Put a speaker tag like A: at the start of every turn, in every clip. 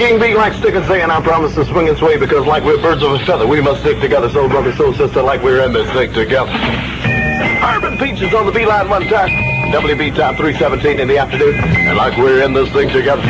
A: King Bee like stick and say, and I promise to swing and sway, because like we're birds of a feather, we must stick together, soul brother, soul sister, like we're in this thing together. Urban Peaches on the B-line one time, WB time 3:17 in the afternoon, and like we're in this thing together.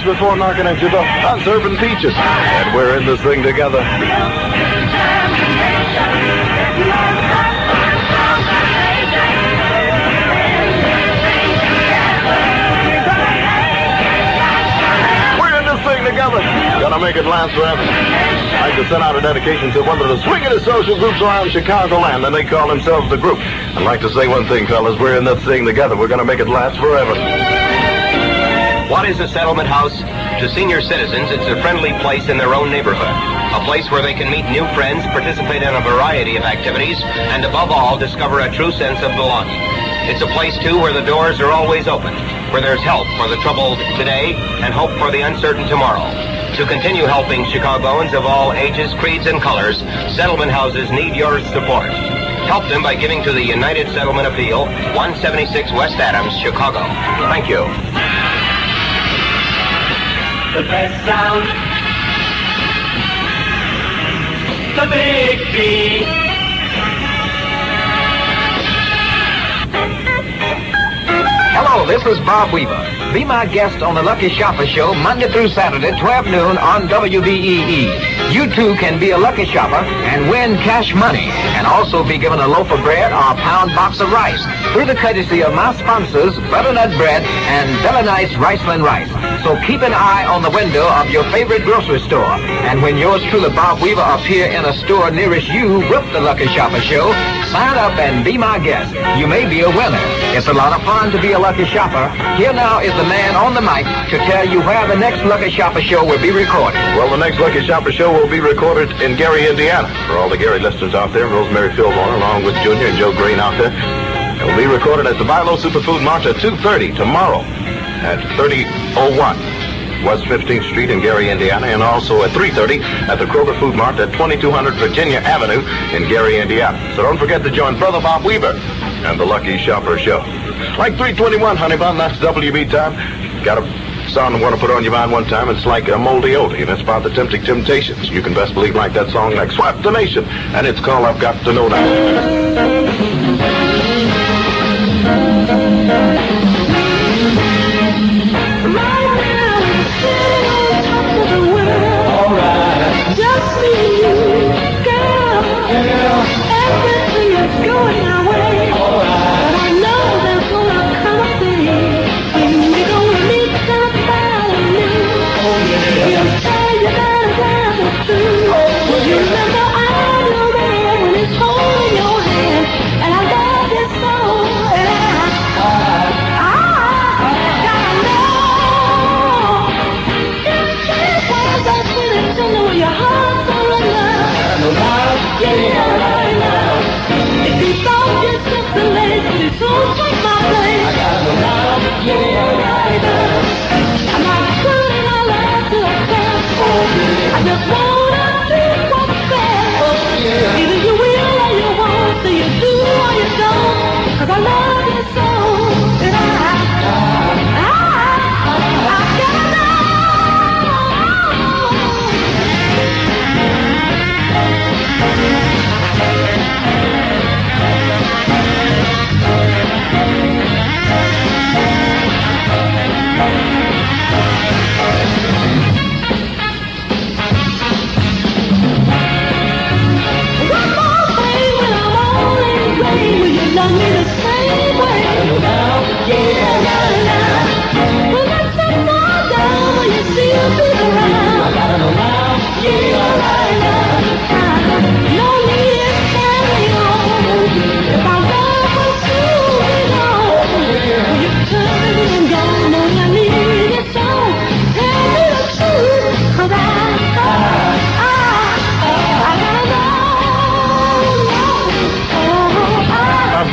A: Before knocking at your door, that's Urban Peaches, and we're in this thing together. We're in this thing together, gonna make it last forever. I'd like to send out a dedication to one of the swingingest social groups around Chicagoland, and they call themselves The Group. I'd like to say one thing, fellas, we're in this thing together, we're gonna make it last forever.
B: What is a settlement house? To senior citizens, it's a friendly place in their own neighborhood. A place where they can meet new friends, participate in a variety of activities, and above all, discover a true sense of belonging. It's a place, too, where the doors are always open, where there's help for the troubled today and hope for the uncertain tomorrow. To continue helping Chicagoans of all ages, creeds, and colors, settlement houses need your support. Help them by giving to the United Settlement Appeal, 176 West Adams, Chicago. Thank you.
C: The best sound, the Big B.
D: Hello, this is Bob Weaver. Be my guest on the Lucky Shopper Show Monday through Saturday, 12 noon on WBEE. You too can be a Lucky Shopper and win cash money, and also be given a loaf of bread or a pound box of rice through the courtesy of my sponsors, Butternut Bread and Bella Nice Riceland Rice. So keep an eye on the window of your favorite grocery store. And when yours truly, Bob Weaver, appear in a store nearest you with the Lucky Shopper Show, sign up and be my guest. You may be a winner. It's a lot of fun to be a Lucky Shopper. Here now is the man on the mic to tell you where the next Lucky Shopper Show will be recorded.
A: Well, the next Lucky Shopper Show will be recorded in Gary, Indiana. For all the Gary listeners out there, Rosemary Fillmore, along with Junior and Joe Green out there, it will be recorded at the Bilo Superfood March at 2:30 tomorrow at 3001 West 15th Street in Gary, Indiana, and also at 3:30 at the Kroger Food Mart at 2200 Virginia Avenue in Gary, Indiana. So don't forget to join Brother Bob Weaver and the Lucky Shopper Show. Like 321, honey bun, that's WB time. Got a song I want to put on your mind one time. It's like a moldy oldie, and it's about the tempting temptations. You can best believe like that song like Swap the Nation, and it's called I've Got to Know Now.
E: Just me and you, girl. Everything is going our way. But I know there's gonna come a day when you're gonna meet somebody new. You'll say you gotta drive it through. Well, you remember I know there when it's holding your hand.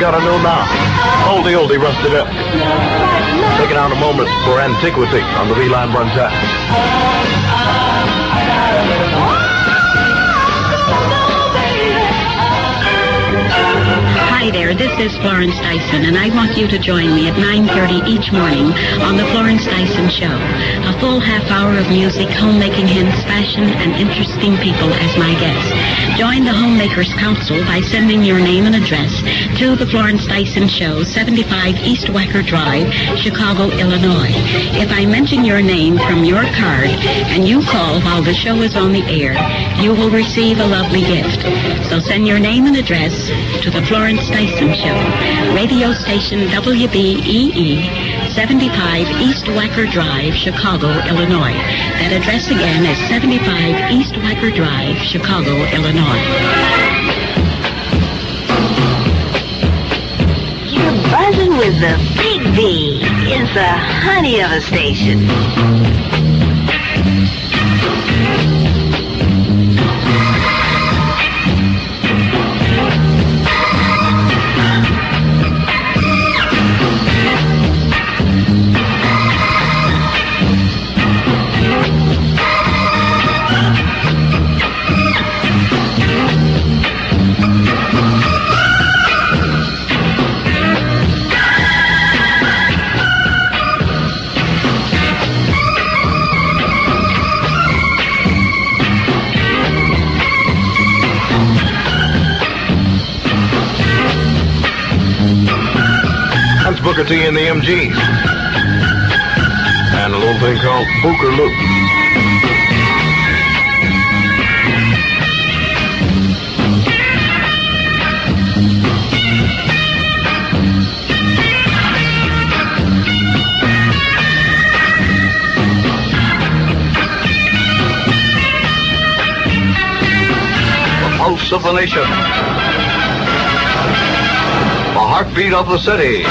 A: gotta know now. Oldie, rusted up. Taking out a moment for antiquity on the V-Line Run Time.
F: Hi there, this is Florence Dyson, and I want you to join me at 9:30 each morning on the Florence Dyson Show. A full half hour of music, homemaking hints, fashion, and interesting people as my guests. Join the Homemakers Council by sending your name and address to the Florence Dyson Show, 75 East Wacker Drive, Chicago, Illinois. If I mention your name from your card and you call while the show is on the air, you will receive a lovely gift. So send your name and address to the Florence Dyson Show, radio station WBEE, 75 East Wacker Drive, Chicago, Illinois. That address again is 75 East Wacker Drive, Chicago, Illinois.
E: You're buzzing with the Big V. It's a honey of a station.
A: Booker T and the MGs. And a little thing called Booker Loop.
G: The pulse of the nation. The heartbeat of the city.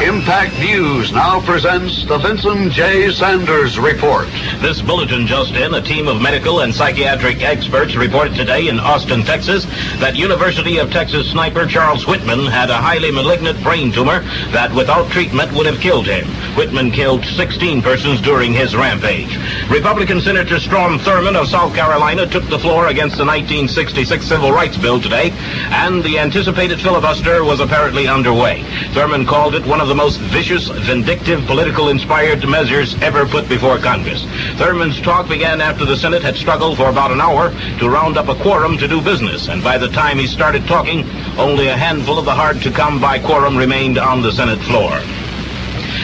G: Impact News now presents the Vincent J. Sanders Report.
B: This bulletin just in, a team of medical and psychiatric experts reported today in Austin, Texas, that University of Texas sniper Charles Whitman had a highly malignant brain tumor that without treatment would have killed him. Whitman killed 16 persons during his rampage. Republican Senator Strom Thurmond of South Carolina took the floor against the 1966 Civil Rights Bill today, and the anticipated filibuster was apparently underway. Thurmond called it one of the most vicious, vindictive, political-inspired measures ever put before Congress. Thurmond's talk began after the Senate had struggled for about an hour to round up a quorum to do business, and by the time he started talking, only a handful of the hard-to-come-by quorum remained on the Senate floor.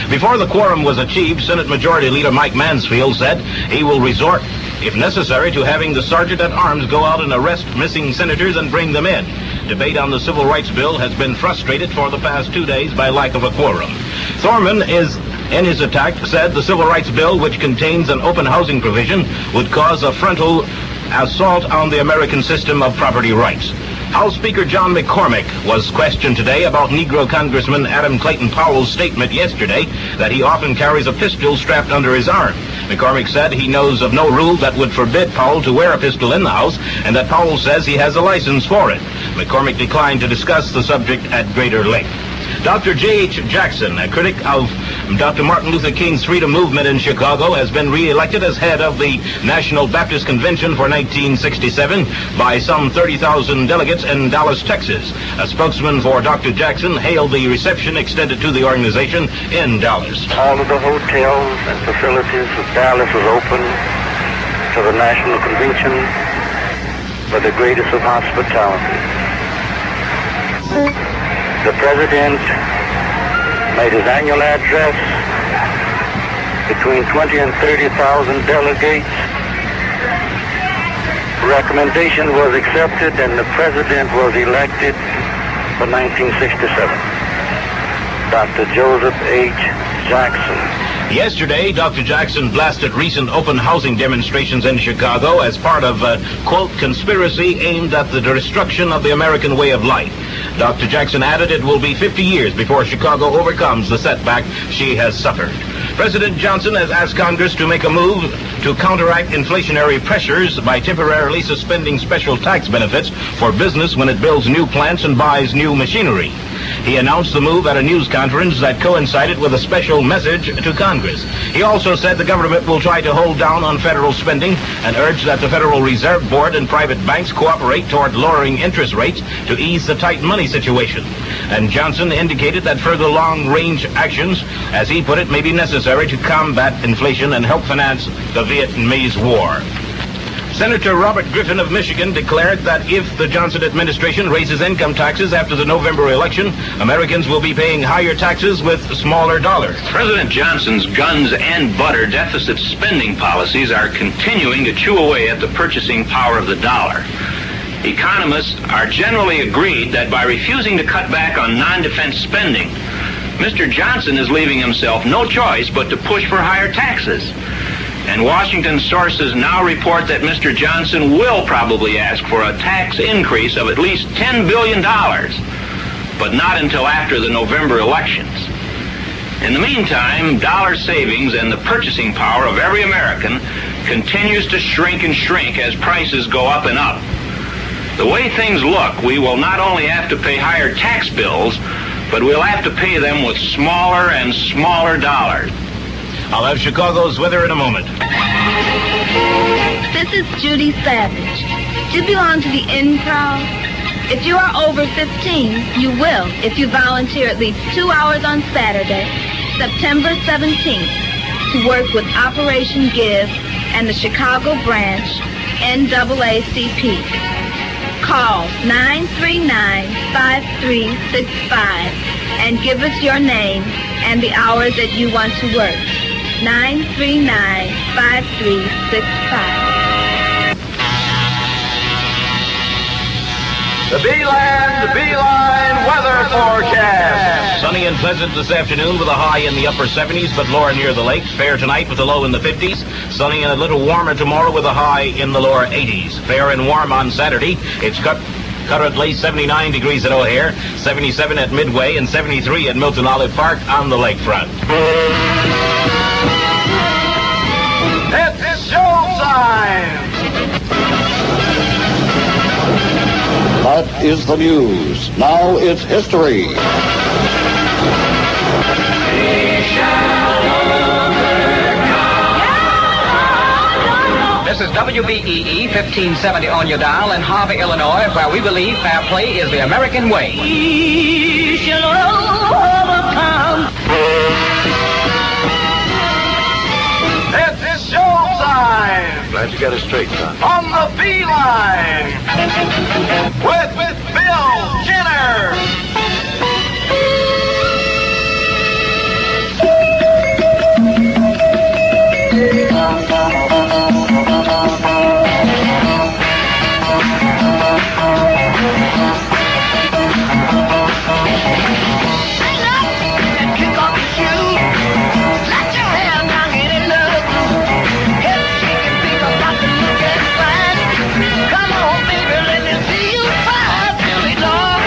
B: Before the quorum was achieved, Senate Majority Leader Mike Mansfield said he will resort, if necessary, to having the Sergeant-at-Arms go out and arrest missing senators and bring them in. Debate on the Civil Rights Bill has been frustrated for the past 2 days by lack of a quorum. Thurmond in his attack, said the Civil Rights Bill, which contains an open housing provision, would cause a frontal assault on the American system of property rights. House Speaker John McCormick was questioned today about Negro Congressman Adam Clayton Powell's statement yesterday that he often carries a pistol strapped under his arm. McCormick said he knows of no rule that would forbid Powell to wear a pistol in the House, and that Powell says he has a license for it. McCormick declined to discuss the subject at greater length. Dr. J.H. Jackson, a critic of Dr. Martin Luther King's freedom movement in Chicago, has been re-elected as head of the National Baptist Convention for 1967 by some 30,000 delegates in Dallas, Texas. A spokesman for Dr. Jackson hailed the reception extended to the organization in Dallas.
H: All of the hotels and facilities of Dallas was open to the National Convention with the greatest of hospitality. The President made his annual address between 20 and 30,000 delegates. Recommendation was accepted and the President was elected for 1967. Dr. Joseph H. Jackson.
B: Yesterday, Dr. Jackson blasted recent open housing demonstrations in Chicago as part of a, quote, conspiracy aimed at the destruction of the American way of life. Dr. Jackson added it will be 50 years before Chicago overcomes the setback she has suffered.
A: President Johnson has asked Congress to make a move to counteract inflationary pressures by temporarily suspending special tax benefits for business when it builds new plants and buys new machinery. He announced the move at a news conference that coincided with a special message to Congress. He also said the government will try to hold down on federal spending and urged that the Federal Reserve Board and private banks cooperate toward lowering interest rates to ease the tight money situation. And Johnson indicated that further long-range actions, as he put it, may be necessary to combat inflation and help finance the Vietnamese War. Senator Robert Griffin of Michigan declared that if the Johnson administration raises income taxes after the November election, Americans will be paying higher taxes with smaller dollars.
I: President Johnson's guns and butter deficit spending policies are continuing to chew away at the purchasing power of the dollar. Economists are generally agreed that by refusing to cut back on non-defense spending, Mr. Johnson is leaving himself no choice but to push for higher taxes. And Washington sources now report that Mr. Johnson will probably ask for a tax increase of at least $10 billion, but not until after the November elections. In the meantime, dollar savings and the purchasing power of every American continues to shrink and shrink as prices go up and up. The way things look, we will not only have to pay higher tax bills, but we'll have to pay them with smaller and smaller dollars.
A: I'll have Chicago's weather in a moment.
E: This is Judy Savage. Do you belong to the in crowd? If you are over 15, you will if you volunteer at least 2 hours on Saturday, September 17th, to work with Operation Give and the Chicago branch NAACP. Call 939-5365 and give us your name and the hours that you want to work. 939-5365.
A: The Beeline weather forecast. Sunny and pleasant this afternoon with a high in the upper 70s, but lower near the lakes. Fair tonight with a low in the 50s. Sunny and a little warmer tomorrow with a high in the lower 80s. Fair and warm on Saturday. It's currently 79 degrees at O'Hare, 77 at Midway, and 73 at Milton Olive Park on the lakefront. It's showtime!
G: That is the news. Now it's history.
D: This is WBEE 1570 on your dial in Harvey, Illinois, where we believe fair play is the American way.
C: We shall overcome.
A: It's showtime! Glad you got it straight, son. On the Beeline! With Bill Jenner!
C: Come on, baby, let me see you fly. Tell me, dog,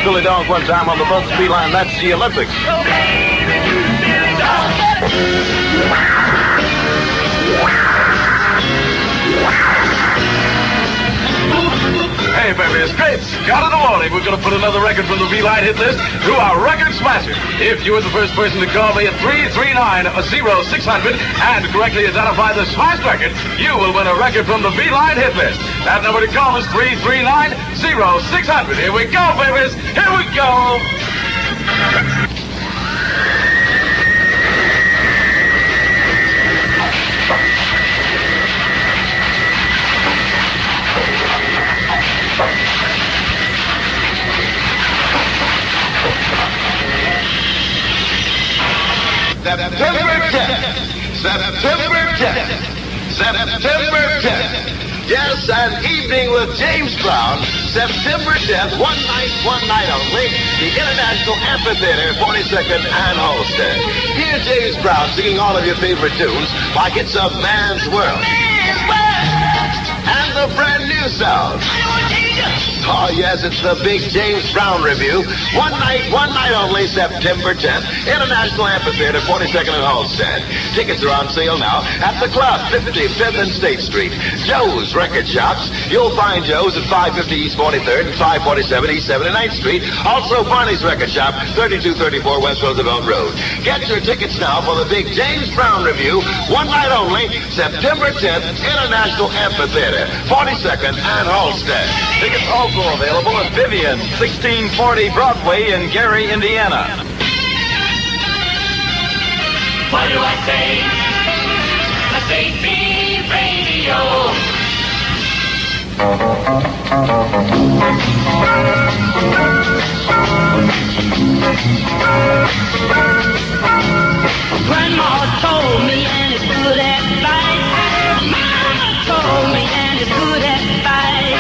A: Billy Dog one time on the Buzz Speed line. That's the Olympics.
J: Hey, baby, it's great. Scott in the morning. We're going to put another record from the V-Line hit list through our record smasher. If you were the first person to call me at 339-0600 and correctly identify the smashed record, you will win a record from the V-Line hit list. That number to call is 339-0600. Here we go, babies. Here we go.
A: September 10th. September 10th. September 10th. Yes, an evening with James Brown. September 10th, one night only. The International Amphitheater, 42nd and Halstead. Hear James Brown singing all of your favorite tunes like it's a man's world. And the brand new sound. Oh, yes, it's the big James Brown Review. One night only, September 10th. International Amphitheater, 42nd and Halstead. Tickets are on sale now at the Club, 55th and State Street. Joe's Record Shops. You'll find Joe's at 550 East 43rd and 547 East 79th Street. Also, Barney's Record Shop, 3234 West Roosevelt Road. Get your tickets now for the big James Brown Review. One night only, September 10th, International Amphitheater, 42nd and Halstead. Tickets also available at Vivian, 1640 Broadway in Gary, Indiana.
C: What do I say? I say B Radio. Grandma told me and it's good advice. Mama told me and it's good advice.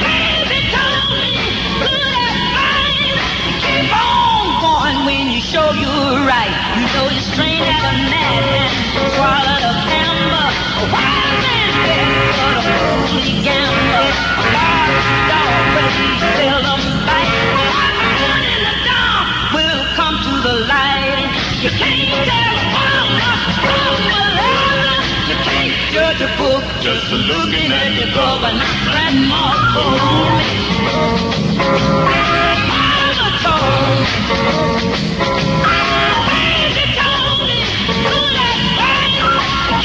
C: Baby told me good advice. Keep on going when you show you're right. You know you're strained at a gnat and swallowed a camber. A wild man bet but a foolly gambler. A large dog but he seldom bites. One in the dark will come to the light. You can't tell from a letter. You can't judge a book just looking at the cover. Grandma told me. Mama told me. Baby told me. Good advice.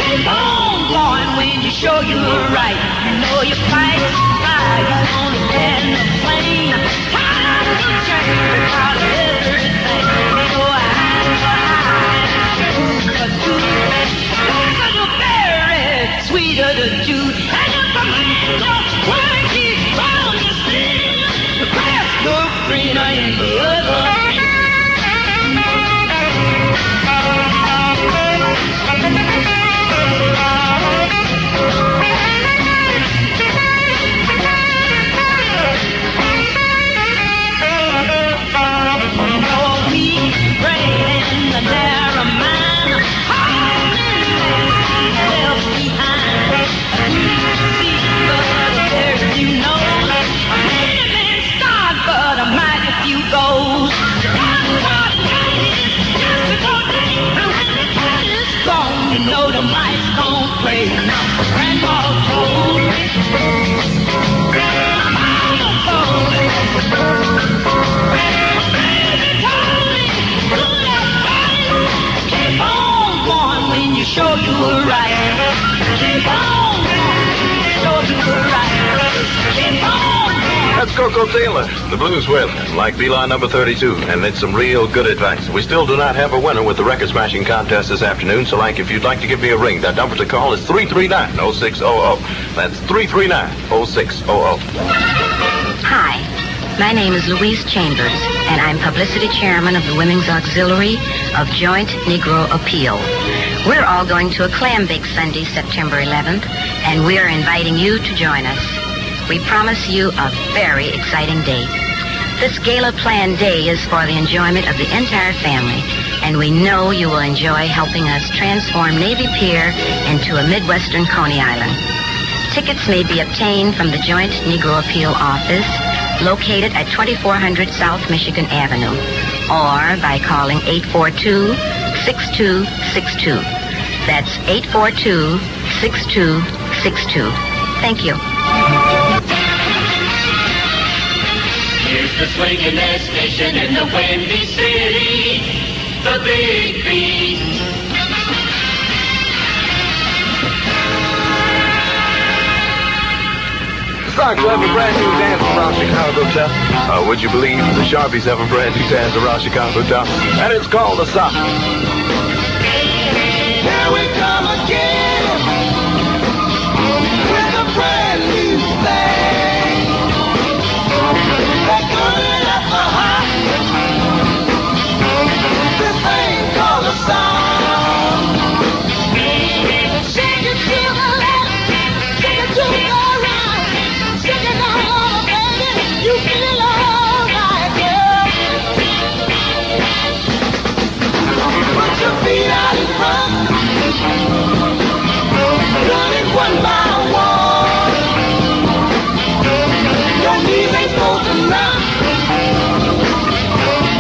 C: Keep on going when you show you're right. You know you fight fire. You on the bed and the flame. Time will change about everything. So sweeter the juice, and if a man don't work, he's bound to sin. The grass looks greener in the other. No weak brain in the narrow mind. Left behind. You know, I may have been starved, but I might a few goals. That's what life is. Just because and when the time is gone, you know the might's gonna play. Now, Grandma told me. Mama told me. Baby told me. Good advice. Keep on going when you show you were right. Keep on going when you show you were right. Keep on.
A: That's Coco Taylor, the blues with, like V-Line number 32, and it's some real good advice. We still do not have a winner with the record smashing contest this afternoon, so if you'd like to give me a ring, that number to call is 339-0600. That's 339-0600.
F: Hi, my name is Louise Chambers, and I'm publicity chairman of the Women's Auxiliary of Joint Negro Appeal. We're all going to a clam bake Sunday, September 11th, and we're inviting you to join us. We promise you a very exciting day. This gala planned day is for the enjoyment of the entire family, and we know you will enjoy helping us transform Navy Pier into a Midwestern Coney Island. Tickets may be obtained from the Joint Negro Appeal Office located at 2400 South Michigan Avenue, or by calling 842-6262. That's 842-6262. Thank you.
C: Here's the swinging station in the Windy City, the Big B.
A: Sox have a brand new dance around Chicago town. Would you believe the Sharpies have a brand new dance around Chicago town? And it's called the Sock.
C: Here we come again with a brand new thing. They're calling it the hot. This thing called a song. Shake it to the left, shake it to the right, shake it down, baby. You feel alright, girl. Put your feet out in front. Run it one by one. Your knees ain't supposed to knock.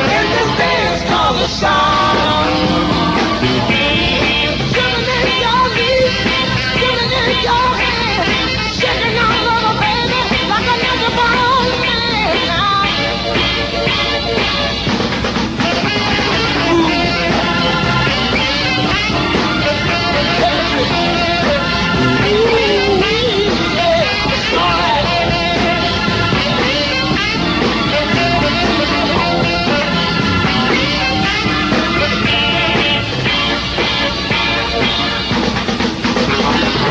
C: And this dance called a song. Jumping in your knees, jumping in your hands, shaking all over, baby, like a newborn man.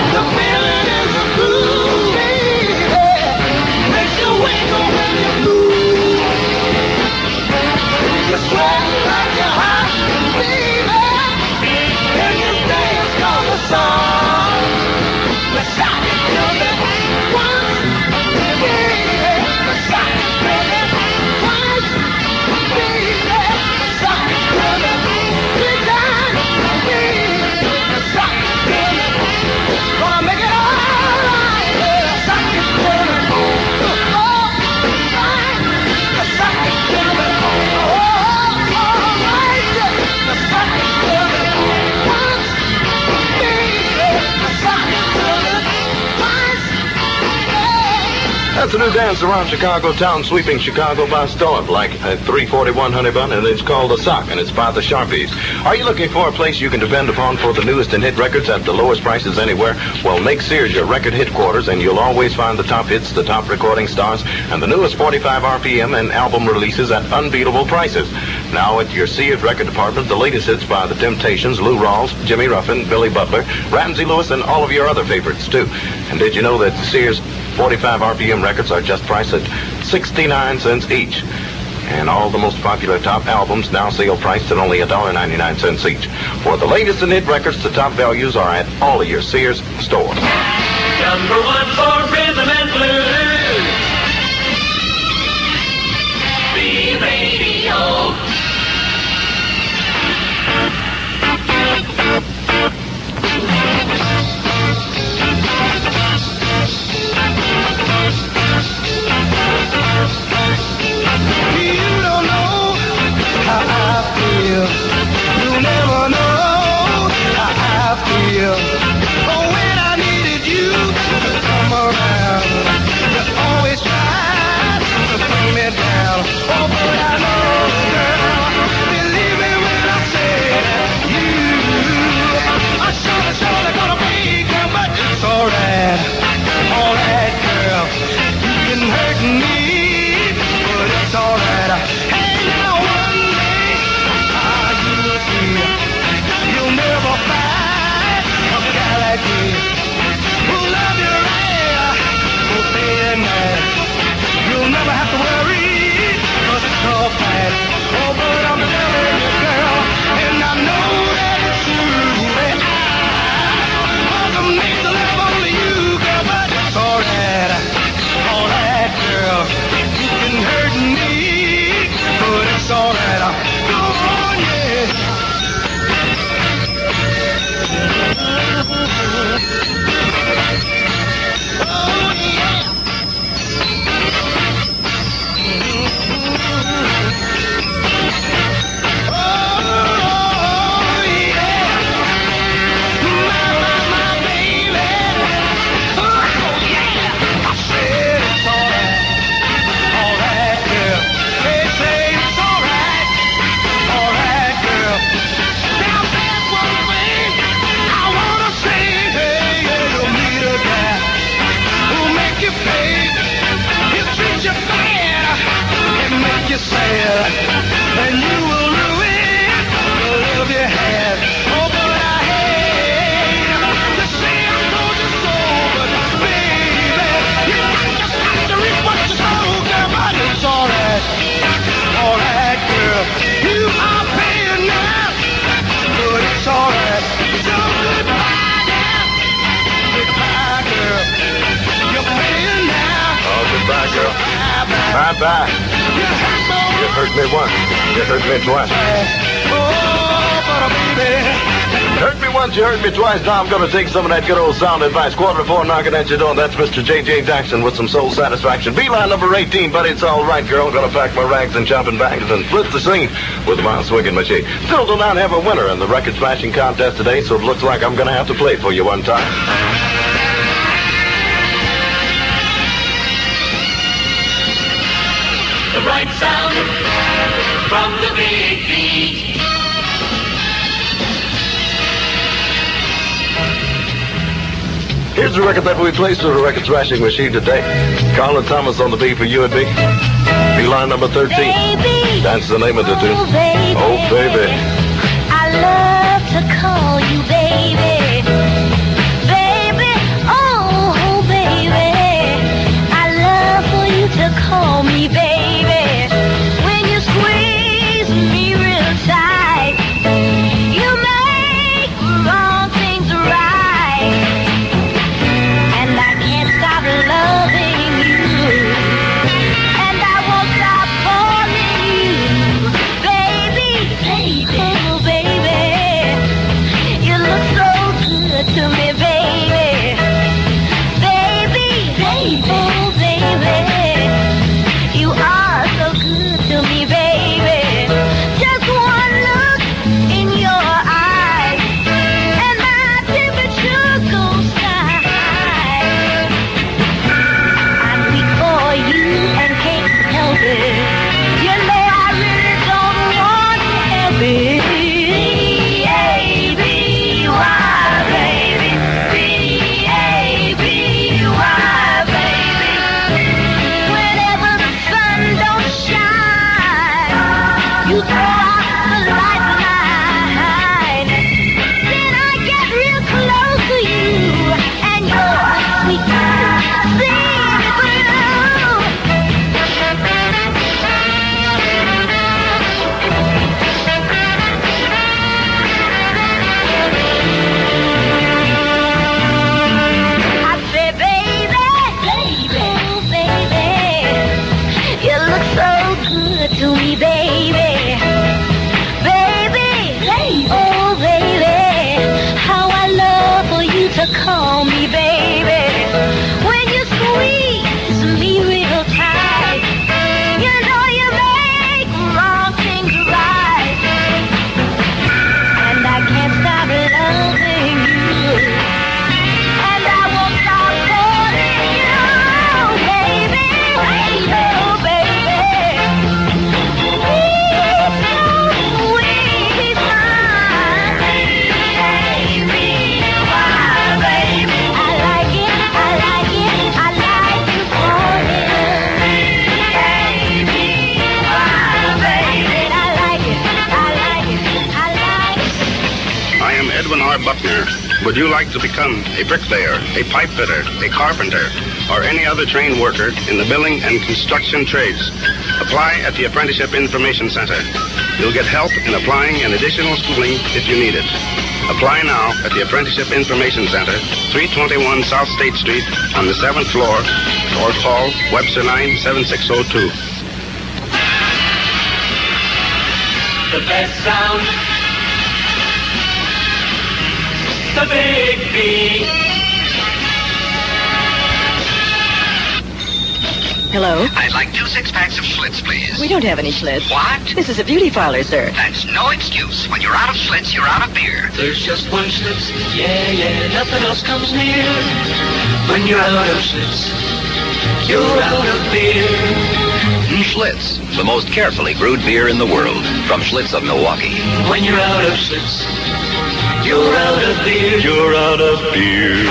C: The feeling is a groove, baby. Makes you wiggle when you move. You sweat like you're hot, baby. And this dance called a song. Let's shout it, baby. Once, baby. Let's shout it, baby. Once, baby. Let's shout it, baby. Three times, baby. Let's shout it, baby. Gonna make it all right, baby. Shout it, baby. All right. Let's shout it, baby. All right. Let's shout it, baby. Once, baby. Let's shout it, baby. Once, baby.
A: That's a new dance around Chicago town, sweeping Chicago by storm, like at 341 Honeybun, and it's called The Sock, and it's by the Sharpies. Are you looking for a place you can depend upon for the newest and hit records at the lowest prices anywhere? Well, make Sears your record headquarters, and you'll always find the top hits, the top recording stars, and the newest 45 RPM and album releases at unbeatable prices. Now at your Sears record department, the latest hits by The Temptations, Lou Rawls, Jimmy Ruffin, Billy Butler, Ramsey Lewis, and all of your other favorites, too. And did you know that Sears 45 RPM records are just priced at 69 cents each? And all the most popular top albums now sale priced at only $1.99 each. For the latest in hit records, the top values are at all of your Sears stores.
C: Number one for rhythm and blues. The radio.
E: You don't know how I feel. You never know how I feel. Oh, when I needed you to come around, you
C: you sad, and you will ruin the love you had. Oh, but I hate to see you lose your soul, but baby, you got to reap what you sow, girl, but it's alright, girl. You are paying now, but it's alright. So goodbye now, goodbye, girl. You're paying now.
A: Oh, goodbye, girl. Bye-bye. You hurt me once. You hurt me twice. You hurt me once, you hurt me twice. Now I'm going to take some of that good old sound advice. 4:45 knocking at your door. That's Mr. J.J. Jackson with some soul satisfaction. Beeline number 18, but it's all right, girl. I'm going to pack my rags and jumping bags and split the scene with my swinging machine. Still do not have a winner in the record smashing contest today, so it looks like I'm going to have to play for you one time.
C: The bright sound from the big beat.
A: Here's the record that we placed through the record smashing machine today. Carl and Thomas on the B for you and me. Beeline number 13.
E: Baby,
A: That's the name of the tune.
E: oh baby,
A: Oh, baby.
E: I love to call you baby, baby, oh baby, I love for you to call me baby. When you squeeze me real tight, you make wrong things right, and I can't stop loving you, and I won't stop calling you baby, oh baby, you look so good to me, baby, baby, oh baby, you are so good to me, baby. Just one look in your eyes, and my temperature goes high. I'm weak for you and can't help it. You know I really don't want to help it. B-A-B-Y, baby. B-A-B-Y, baby. Whenever the sun don't shine, you throw out the lifeline. Then I get real close to you, and you're sweet to see I say, baby, oh baby, you look so good to me, baby, baby, oh baby, how I love for you to call me baby. When you squeeze me real tight, you know you make wrong things right, and I can't stop loving you, and I won't stop calling you baby, oh baby. He's mine, baby, why, baby? I like it, I like you for him. Baby, why, baby? I like it, I like it.
K: I am Edwin R. Buckner. Would you like to become a bricklayer, a pipe fitter, a carpenter, or any other trained worker in the building and construction trades? Apply at the Apprenticeship Information Center. You'll get help in applying and additional schooling if you need it. Apply now at the Apprenticeship Information Center, 321 South State Street on the 7th floor, or call Webster line 7602.
C: The best sound, the big B.
L: Hello?
M: I'd like 2 6-packs of Schlitz, please.
L: We don't have any Schlitz.
M: What?
L: This is a beauty parlor, sir.
M: That's no excuse. When you're out of Schlitz, you're out of beer.
C: There's just one Schlitz, yeah, nothing else comes near. When you're out of Schlitz, you're out of beer.
B: Schlitz, the most carefully brewed beer in the world, from Schlitz of Milwaukee.
C: When you're out of Schlitz, you're out of beer.
B: You're out of beer.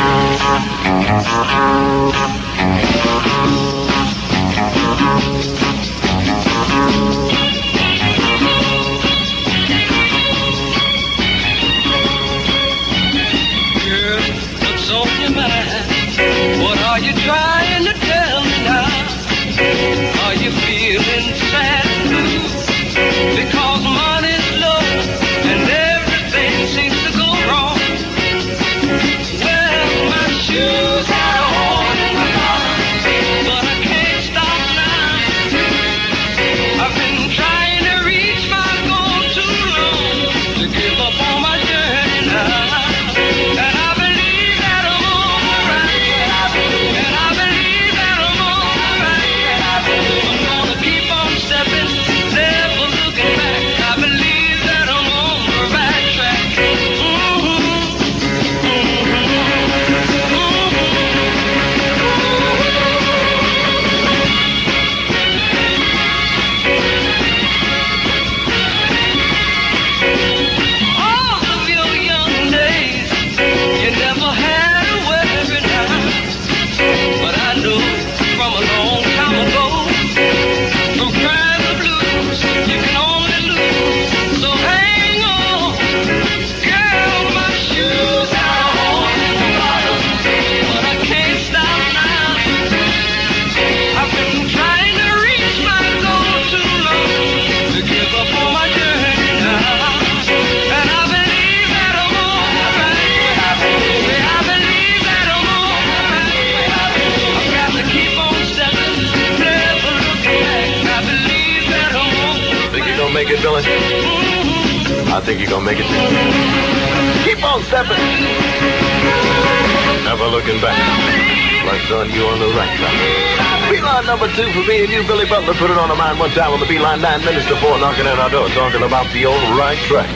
A: make it, Billy? I think you're gonna make it too. Keep on stepping. Never looking back. Like on you on the right track. Beeline number 2 for me and you, Billy Butler. Put it on the mind one time on the Beeline 9 minutes before knocking at our door, talking about the old right track.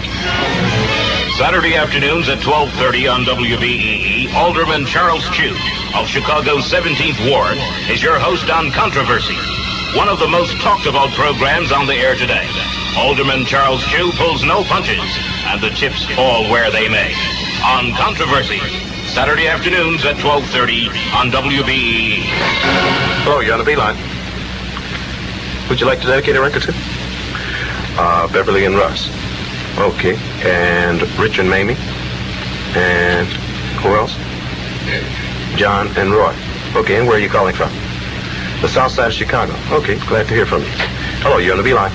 I: Saturday afternoons at 12:30 on WBEE, Alderman Charles Chew of Chicago's 17th Ward is your host on Controversy, one of the most talked about programs on the air today. Alderman Charles Chew pulls no punches, and the chips fall where they may. On Controversy, Saturday afternoons at 12:30 on WBEE.
A: Hello, you're on the Beeline. Would you like to dedicate a record to? Beverly and Russ. Okay. And Rich and Mamie. And who else? John and Roy. Okay, and where are you calling from? The south side of Chicago. Okay, glad to hear from you. Hello, you're on the Beeline.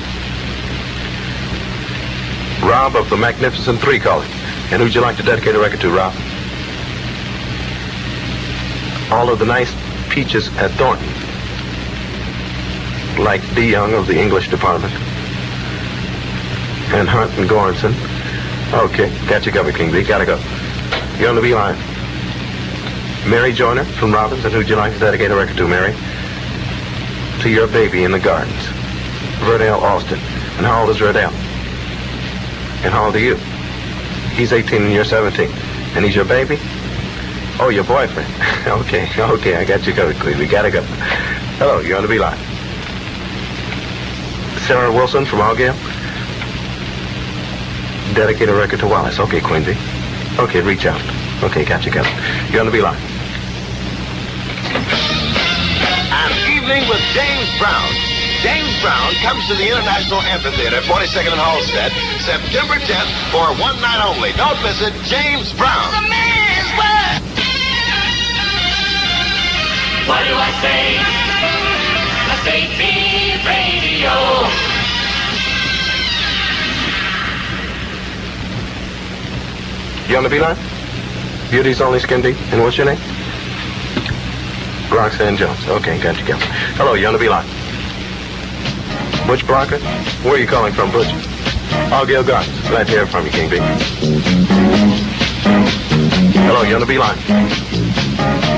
A: Rob of the Magnificent Three calling. And who'd you like to dedicate a record to, Rob? All of the nice peaches at Thornton. Like D. Young of the English department. And Hunt and Goranson. Okay, got you covered, King B. Gotta go. You're on the Beeline. Mary Joyner from Robbins. And who'd you like to dedicate a record to, Mary? To your baby in the gardens. Verdale Austin. And how old is Verdale? And how old are you? He's 18 and you're 17. And he's your baby? Oh, your boyfriend. Okay, I got you covered, Cleve. We gotta go. Hello, you're on the Beeline. Sarah Wilson from Algale. Dedicate a record to Wallace. Okay, Quincy. Okay, reach out. Okay, got you covered. You're on the Beeline.
N: An evening with James Brown. James Brown comes to the International Amphitheater, 42nd and Halstead, September 10th for one night only. Don't miss it. James Brown.
C: The man's word. What do I say? I say beat radio.
A: You on the Beeline? Beauty's only skin deep. And what's your name? Roxanne Jones. Okay, got you covered. Hello, you on the Beeline? Butch Blocker? Where are you calling from, Butch? Algale Gardens. Glad to hear from you, King B. Hello, you on the Beeline?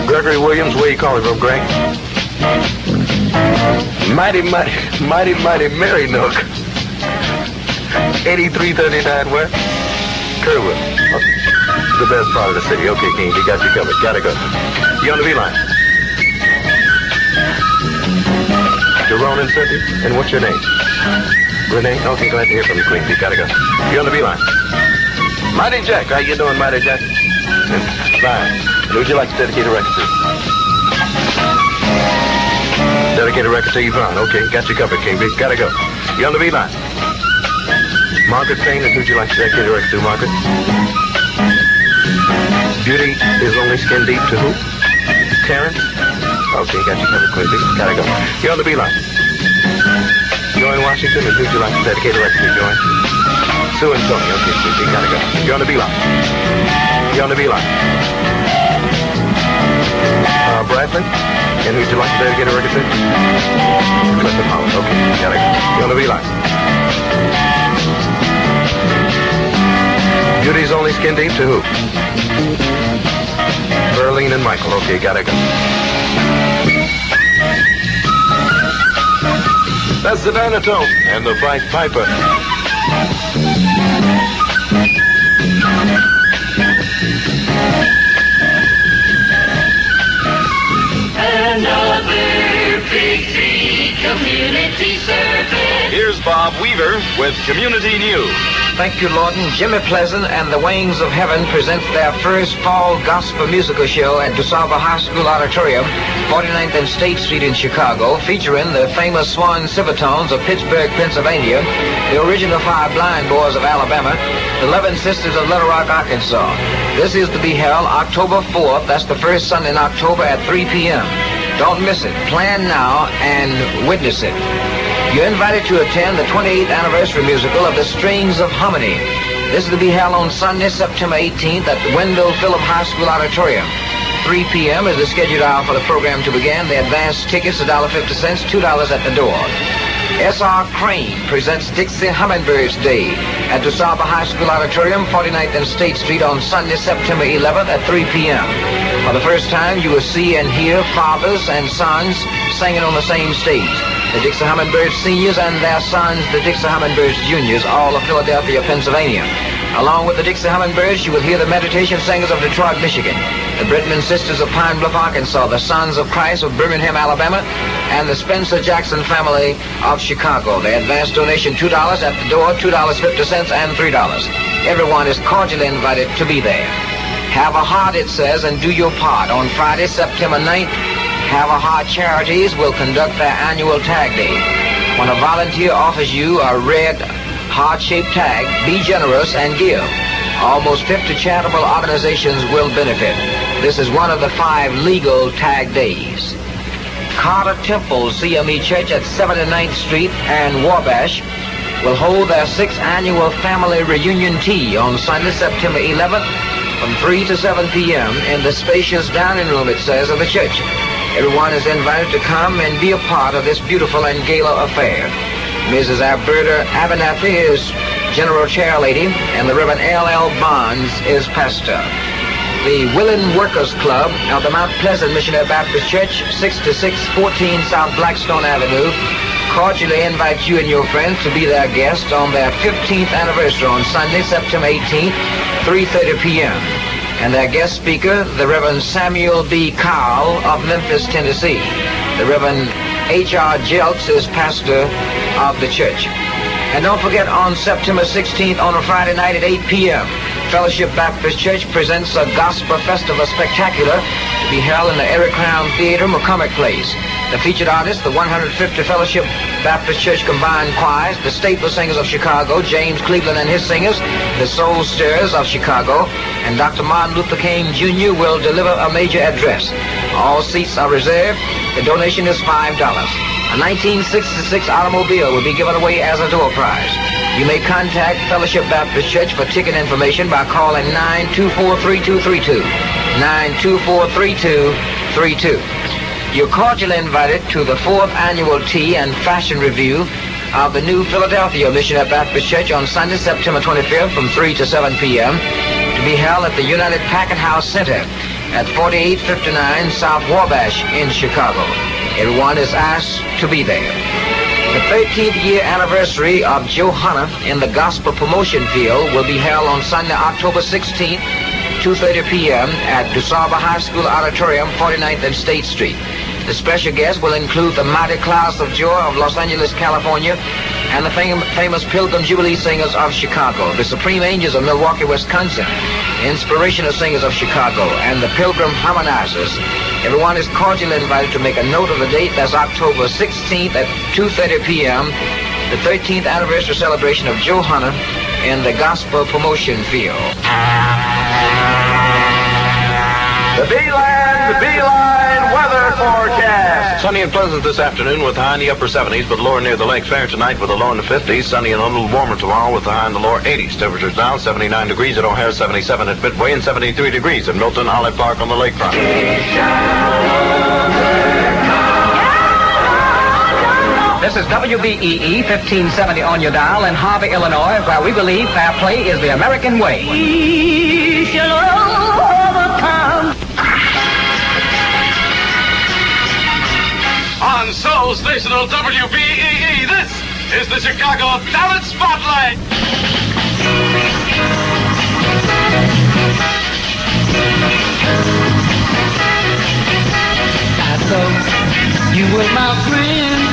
A: Gregory Williams, where are you calling from, Greg? Mighty Mary Nook. 8339 where? Kerwood. The best part of the city. Okay, King, we got you covered. Gotta go. You on the Beeline? Jerome and Cynthia? And what's your name? Renee? Okay, glad to hear from you, Queen. You gotta go. You on the Beeline? Mighty Jack. How you doing, Mighty Jack? Fine. Who'd you like to dedicate a record to? Dedicate a record to Yvonne. Okay, got you covered, King B. Gotta go. You on the Beeline? Margaret Payne, and who'd you like to dedicate a record to, Margaret? Beauty is only skin deep to who? Terrence? Okay, got you covered, Quincy. Gotta go. You're on the Beeline. Joy in Washington, and who'd you like to dedicate a record to, Joy? Sue and Tony. Okay, Quincy, gotta go. You're on the Beeline. You're on the Beeline. Bradley? And who'd you like to dedicate a record to? Clifton Howard. Okay, gotta go. You're on the Beeline. Beauty's only skin deep to who? Berlin and Michael. Okay, gotta go. That's the Dynatone and the Pied Piper.
C: Another big city community service.
J: Here's Bob Weaver with Community News.
D: Thank you, Lawton. Jimmy Pleasant and the Wings of Heaven present their first fall gospel musical show at DeSalva High School Auditorium, 49th and State Street in Chicago, featuring the famous Swan Silvertones of Pittsburgh, Pennsylvania, the original Five Blind Boys of Alabama, the Loving Sisters of Little Rock, Arkansas. This is to be held October 4th. That's the first Sunday in October at 3 p.m. Don't miss it. Plan now and witness it. You're invited to attend the 28th anniversary musical of The Strings of Harmony. This is to be held on Sunday, September 18th at the Wendell Phillip High School Auditorium. 3 p.m. is the scheduled hour for the program to begin. The advance tickets $1.50, $2 at the door. S.R. Crane presents Dixie Hummingbirds Day at DeSauber High School Auditorium, 49th and State Street on Sunday, September 11th at 3 p.m. For the first time, you will see and hear fathers and sons singing on the same stage. The Dixie Hummingbirds Seniors and their sons, the Dixie Hummingbirds Juniors, all of Philadelphia, Pennsylvania. Along with the Dixie Hummingbirds, you will hear the Meditation Singers of Detroit, Michigan, the Britman Sisters of Pine Bluff, Arkansas, the Sons of Christ of Birmingham, Alabama, and the Spencer Jackson family of Chicago. The advance donation $2 at the door, $2.50 and $3. Everyone is cordially invited to be there. Have a heart, it says, and do your part. On Friday, September 9th, Have a Heart Charities will conduct their annual tag day. When a volunteer offers you a red heart-shaped tag, be generous and give. Almost 50 charitable organizations will benefit. This is one of the 5 legal tag days. Carter Temple CME Church at 79th Street and Wabash will hold their 6th annual family reunion tea on Sunday, September 11th from 3 to 7 p.m. in the spacious dining room, it says, of the church. Everyone is invited to come and be a part of this beautiful and gala affair. Mrs. Alberta Abernathy is General Chair Lady, and the Reverend L.L. Bonds is Pastor. The Willing Workers Club of the Mount Pleasant Missionary Baptist Church, 6614 South Blackstone Avenue, cordially invite you and your friends to be their guest on their 15th anniversary on Sunday, September 18th, 3:30 p.m. And their guest speaker, the Reverend Samuel B. Cowell of Memphis, Tennessee. The Reverend H.R. Jelks is pastor of the church. And don't forget, on September 16th, on a Friday night at 8 p.m., Fellowship Baptist Church presents a Gospel Festival Spectacular to be held in the Eric Crown Theater, McCormick Place. The featured artists, the 150 Fellowship Baptist Church Combined Choirs, the Staple Singers of Chicago, James Cleveland and his singers, the Soul Stirrers of Chicago, and Dr. Martin Luther King Jr. will deliver a major address. All seats are reserved. The donation is $5. A 1966 automobile will be given away as a door prize. You may contact Fellowship Baptist Church for ticket information by calling 924-3232. 924-3232. You're cordially invited to the 4th annual tea and fashion review of the new Philadelphia Missionary Baptist Church on Sunday, September 25th from 3 to 7 p.m. to be held at the United Packet House Center at 4859 South Wabash in Chicago. Everyone is asked to be there. The 13th year anniversary of Johanna in the Gospel Promotion Field will be held on Sunday, October 16th, 2:30 p.m. at DeSauber High School Auditorium, 49th and State Street. The special guests will include the Mighty Clouds of Joy of Los Angeles, California, and the famous Pilgrim Jubilee Singers of Chicago, the Supreme Angels of Milwaukee, Wisconsin, the Inspirational Singers of Chicago, and the Pilgrim Harmonizers. Everyone is cordially invited to make a note of the date. That's October 16th at 2:30 p.m., the 13th anniversary celebration of Johanna in the Gospel Promotion Field.
A: The Beeline weather forecast. Sunny and pleasant this afternoon with a high in the upper 70s, but lower near the lake. Fair tonight with a low in the 50s. Sunny and a little warmer tomorrow with a high in the lower 80s. Temperatures down 79 degrees at O'Hare, 77 at Midway, and 73 degrees at Milton Olive Park on the lakefront.
D: This is WBEE 1570 on your dial in Harvey, Illinois, where we believe fair play is the American way.
C: We shall overcome.
J: On Soul Stational WBEE, this is the Chicago Talent Spotlight.
C: I thought you were my friend.